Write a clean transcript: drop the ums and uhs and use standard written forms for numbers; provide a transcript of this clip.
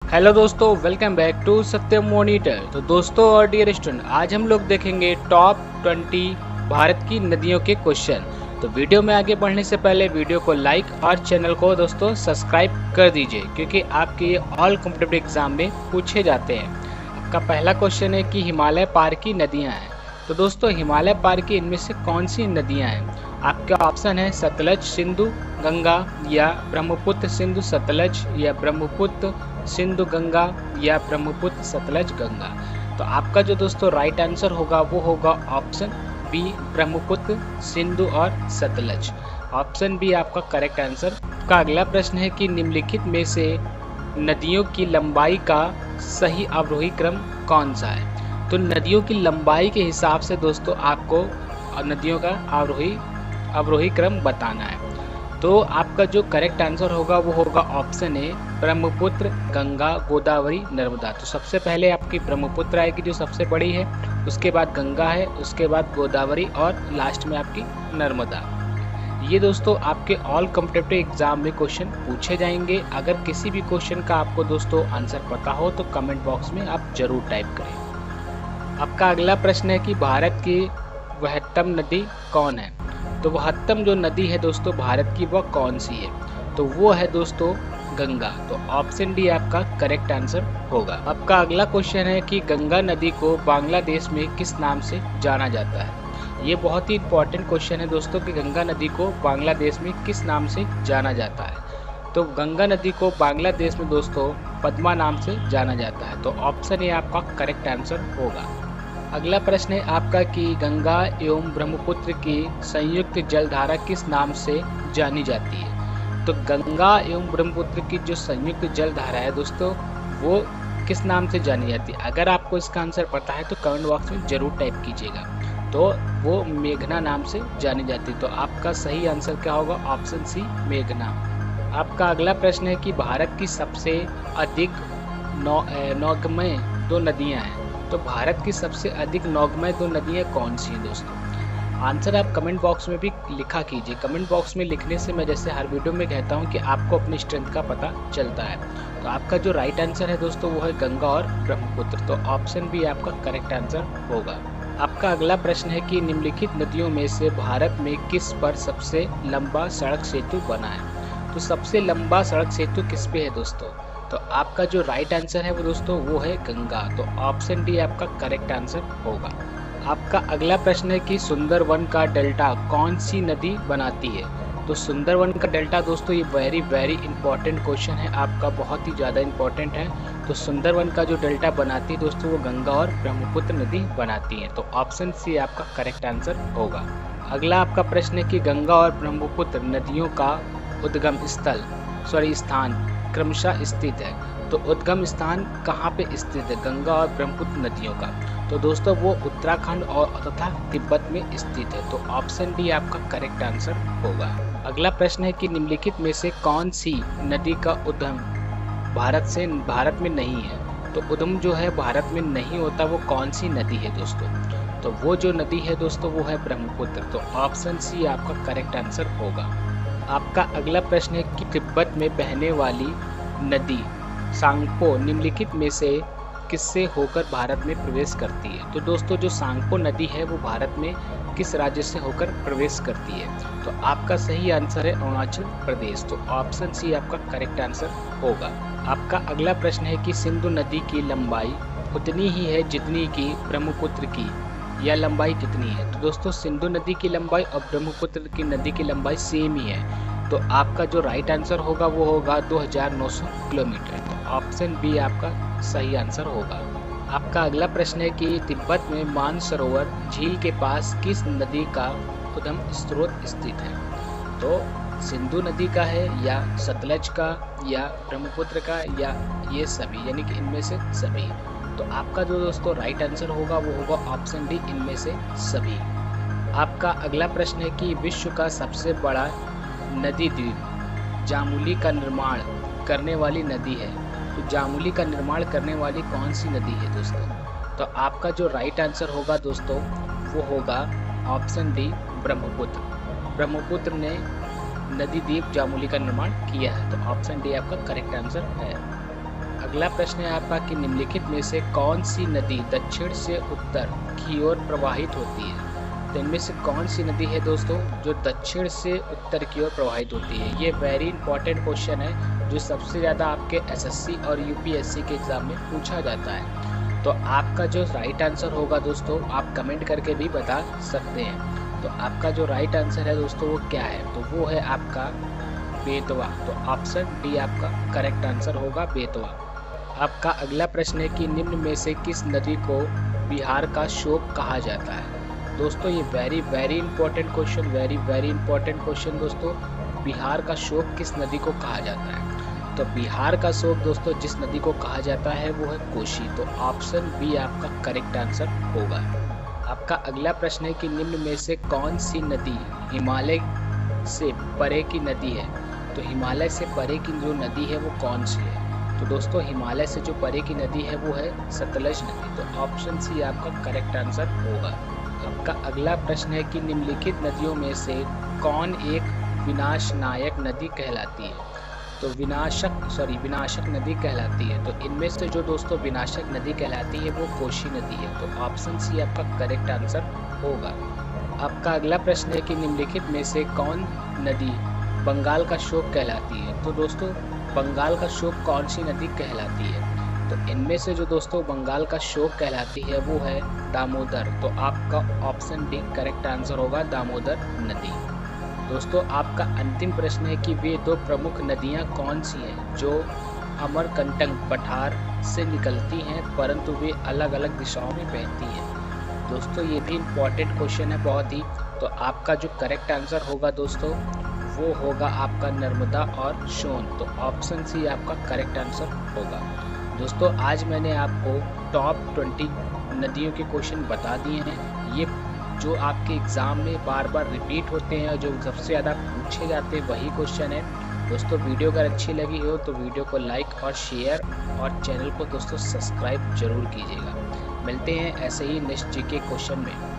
Hello दोस्तों, welcome back to Satyam monitor. तो दोस्तों और डियर स्टूडेंट, आज हम लोग देखेंगे टॉप 20 भारत की नदियों के क्वेश्चन। तो वीडियो में आगे बढ़ने से पहले वीडियो को लाइक और चैनल को दोस्तों सब्सक्राइब कर दीजिए, क्योंकि आपके ये ऑल कॉम्पिटिटिव एग्जाम में पूछे जाते हैं। आपका पहला क्वेश्चन है कि हिमालय पार की नदियाँ हैं। तो दोस्तों हिमालय पार की इनमें से कौन सी नदियाँ हैं? आपका ऑप्शन है सतलज सिंधु गंगा, या ब्रह्मपुत्र सिंधु सतलज, या ब्रह्मपुत्र सिंधु गंगा, या ब्रह्मपुत्र सतलज गंगा। तो आपका जो दोस्तों राइट आंसर होगा वो होगा ऑप्शन बी, ब्रह्मपुत्र सिंधु और सतलज। ऑप्शन बी आपका करेक्ट आंसर। का अगला प्रश्न है कि निम्नलिखित में से नदियों की लंबाई का सही अवरोही क्रम कौन सा है? तो नदियों की लंबाई के हिसाब से दोस्तों आपको नदियों का अवरोही क्रम बताना है। तो आपका जो करेक्ट आंसर होगा वो होगा ऑप्शन ए, ब्रह्मपुत्र गंगा गोदावरी नर्मदा। तो सबसे पहले आपकी ब्रह्मपुत्र आएगी जो सबसे बड़ी है, उसके बाद गंगा है, उसके बाद गोदावरी और लास्ट में आपकी नर्मदा। ये दोस्तों आपके ऑल कॉम्पिटिटिव एग्जाम में क्वेश्चन पूछे जाएंगे। अगर किसी भी क्वेश्चन का आपको दोस्तों आंसर पता हो तो कमेंट बॉक्स में आप जरूर टाइप करें। आपका अगला प्रश्न है कि भारत की वहत्तम नदी कौन है? तो वहत्तम जो नदी है दोस्तों भारत की वह कौन सी है? तो वो है दोस्तों गंगा। तो ऑप्शन डी आपका करेक्ट आंसर होगा। आपका अगला क्वेश्चन है कि गंगा नदी को बांग्लादेश में किस नाम से जाना जाता है? ये बहुत ही इंपॉर्टेंट क्वेश्चन है दोस्तों कि गंगा नदी को बांग्लादेश में किस नाम से जाना जाता है। तो गंगा नदी को बांग्लादेश में दोस्तों पद्मा नाम से जाना जाता है। तो ऑप्शन ए आपका करेक्ट आंसर होगा। अगला प्रश्न है आपका कि गंगा एवं ब्रह्मपुत्र की संयुक्त जलधारा किस नाम से जानी जाती है? तो गंगा एवं ब्रह्मपुत्र की जो संयुक्त जलधारा है दोस्तों वो किस नाम से जानी जाती है? अगर आपको इसका आंसर पता है तो कमेंट बॉक्स में जरूर टाइप कीजिएगा। तो वो मेघना नाम से जानी जाती है। तो आपका सही आंसर क्या होगा? ऑप्शन सी, मेघना। आपका अगला प्रश्न है कि भारत की सबसे अधिक नौगम्य दो नदियां हैं। तो भारत की सबसे अधिक नौगम्य दो नदियां कौन सी हैं दोस्तों? आंसर आप कमेंट बॉक्स में भी लिखा कीजिए। कमेंट बॉक्स में लिखने से मैं जैसे हर वीडियो में कहता हूं कि आपको अपनी स्ट्रेंथ का पता चलता है। तो आपका जो राइट आंसर है दोस्तों वो है गंगा और ब्रह्मपुत्र। तो ऑप्शन बी आपका करेक्ट आंसर होगा। आपका अगला प्रश्न है कि निम्नलिखित नदियों में से भारत में किस पर सबसे लंबा सड़क सेतु बना है? तो सबसे लंबा सड़क सेतु किस पे है दोस्तों? तो आपका जो राइट आंसर है वो दोस्तों वो है गंगा। तो ऑप्शन डी आपका करेक्ट आंसर होगा। आपका अगला प्रश्न है कि सुंदरवन का डेल्टा कौन सी नदी बनाती है? तो सुंदरवन का डेल्टा दोस्तों ये वेरी इंपॉर्टेंट क्वेश्चन है आपका, बहुत ही ज़्यादा इंपॉर्टेंट है। तो सुंदरवन का जो डेल्टा बनाती है दोस्तों वो गंगा और ब्रह्मपुत्र नदी बनाती है। तो ऑप्शन सी आपका करेक्ट आंसर होगा। अगला आपका प्रश्न है कि गंगा और ब्रह्मपुत्र नदियों का उद्गम स्थान क्रमशः स्थित है। तो उद्गम स्थान कहाँ पे स्थित है गंगा और ब्रह्मपुत्र नदियों का? तो दोस्तों वो उत्तराखंड और तथा तिब्बत में स्थित है। तो ऑप्शन डी आपका करेक्ट आंसर होगा। अगला प्रश्न है कि निम्नलिखित में से कौन सी नदी का उद्गम भारत में नहीं है? तो उद्गम जो है भारत में नहीं होता, वो कौन सी नदी है दोस्तों? तो वो जो नदी है दोस्तों वो है ब्रह्मपुत्र। तो ऑप्शन सी आपका करेक्ट आंसर होगा। आपका अगला प्रश्न है कि तिब्बत में बहने वाली नदी सांगपो निम्नलिखित में से किससे होकर भारत में प्रवेश करती है? तो दोस्तों जो सांगपो नदी है वो भारत में किस राज्य से होकर प्रवेश करती है? तो आपका सही आंसर है अरुणाचल प्रदेश। तो ऑप्शन सी आपका करेक्ट आंसर होगा। आपका अगला प्रश्न है कि सिंधु नदी की लंबाई उतनी ही है जितनी कि ब्रह्मपुत्र की, यह लंबाई कितनी है? तो दोस्तों सिंधु नदी की लंबाई और ब्रह्मपुत्र की नदी की लंबाई सेम ही है। तो आपका जो राइट आंसर होगा वो होगा 2900 किलोमीटर। तो ऑप्शन बी आपका सही आंसर होगा। आपका अगला प्रश्न है कि तिब्बत में मानसरोवर झील के पास किस नदी का उद्गम स्रोत स्थित है? तो सिंधु नदी का है, या सतलज का, या ब्रह्मपुत्र का, या ये सभी, यानी कि इनमें से सभी। तो आपका जो दोस्तों राइट आंसर होगा वो होगा ऑप्शन डी, इनमें से सभी। आपका अगला प्रश्न है कि विश्व का सबसे बड़ा नदी द्वीप जामुली का निर्माण करने वाली नदी है। तो जामुली का निर्माण करने वाली कौन सी नदी है दोस्तों? तो आपका जो राइट आंसर होगा दोस्तों वो होगा ऑप्शन डी, ब्रह्मपुत्र। ब्रह्मपुत्र ने नदी द्वीप जामुली का निर्माण किया है। तो ऑप्शन डी आपका करेक्ट आंसर है। अगला प्रश्न है आपका कि निम्नलिखित में से कौन सी नदी दक्षिण से उत्तर की ओर प्रवाहित होती है। तो इनमें से कौन सी नदी है दोस्तों जो दक्षिण से उत्तर की ओर प्रवाहित होती है। ये वेरी इंपॉर्टेंट क्वेश्चन है जो सबसे ज़्यादा आपके एसएससी और यूपीएससी के एग्ज़ाम में पूछा जाता है। तो आपका जो राइट आंसर होगा दोस्तों, आप कमेंट करके भी बता सकते हैं। तो आपका जो राइट आंसर है दोस्तों वो क्या है, तो वो है आपका बेतवा। तो ऑप्शन डी आपका करेक्ट आंसर होगा, बेतवा। आपका अगला प्रश्न है कि निम्न में से किस नदी को बिहार का शोक कहा जाता है। दोस्तों ये वेरी इंपॉर्टेंट क्वेश्चन दोस्तों। बिहार का शोक किस नदी को कहा जाता है। तो बिहार का शोक दोस्तों जिस नदी को कहा जाता है वो है कोसी। तो ऑप्शन बी आपका करेक्ट आंसर होगा। आपका अगला प्रश्न है कि निम्न में से कौन सी नदी हिमालय से परे की नदी है। तो हिमालय से परे की जो नदी है वो कौन सी है। तो दोस्तों हिमालय से जो परे की नदी है वो है सतलज नदी। तो ऑप्शन सी आपका करेक्ट आंसर होगा। आपका अगला प्रश्न है कि निम्नलिखित नदियों में से कौन एक विनाशनायक नदी कहलाती है। तो विनाशक नदी कहलाती है। तो इनमें से जो दोस्तों विनाशक नदी कहलाती है वो कोसी नदी है। तो ऑप्शन सी आपका करेक्ट आंसर होगा। आपका अगला प्रश्न है कि निम्नलिखित में से कौन नदी बंगाल का शोक कहलाती है। तो दोस्तों बंगाल का शोक कौन सी नदी कहलाती है। तो इनमें से जो दोस्तों बंगाल का शोक कहलाती है वो है दामोदर। तो आपका ऑप्शन डी करेक्ट आंसर होगा, दामोदर नदी। दोस्तों आपका अंतिम प्रश्न है कि वे दो प्रमुख नदियां कौन सी हैं जो अमरकंटक पठार से निकलती हैं परंतु वे अलग अलग दिशाओं में बहती हैं। दोस्तों ये भी इम्पॉर्टेंट क्वेश्चन है बहुत ही। तो आपका जो करेक्ट आंसर होगा दोस्तों वो होगा आपका नर्मदा और सोन। तो ऑप्शन सी आपका करेक्ट आंसर होगा। दोस्तों आज मैंने आपको टॉप 20 नदियों के क्वेश्चन बता दिए हैं। ये जो आपके एग्ज़ाम में बार बार रिपीट होते हैं और जो सबसे ज़्यादा पूछे जाते हैं वही क्वेश्चन है। दोस्तों वीडियो अगर अच्छी लगी हो तो वीडियो को लाइक और शेयर और चैनल को दोस्तों सब्सक्राइब जरूर कीजिएगा। मिलते हैं ऐसे ही नेक्स्ट जीके क्वेश्चन में।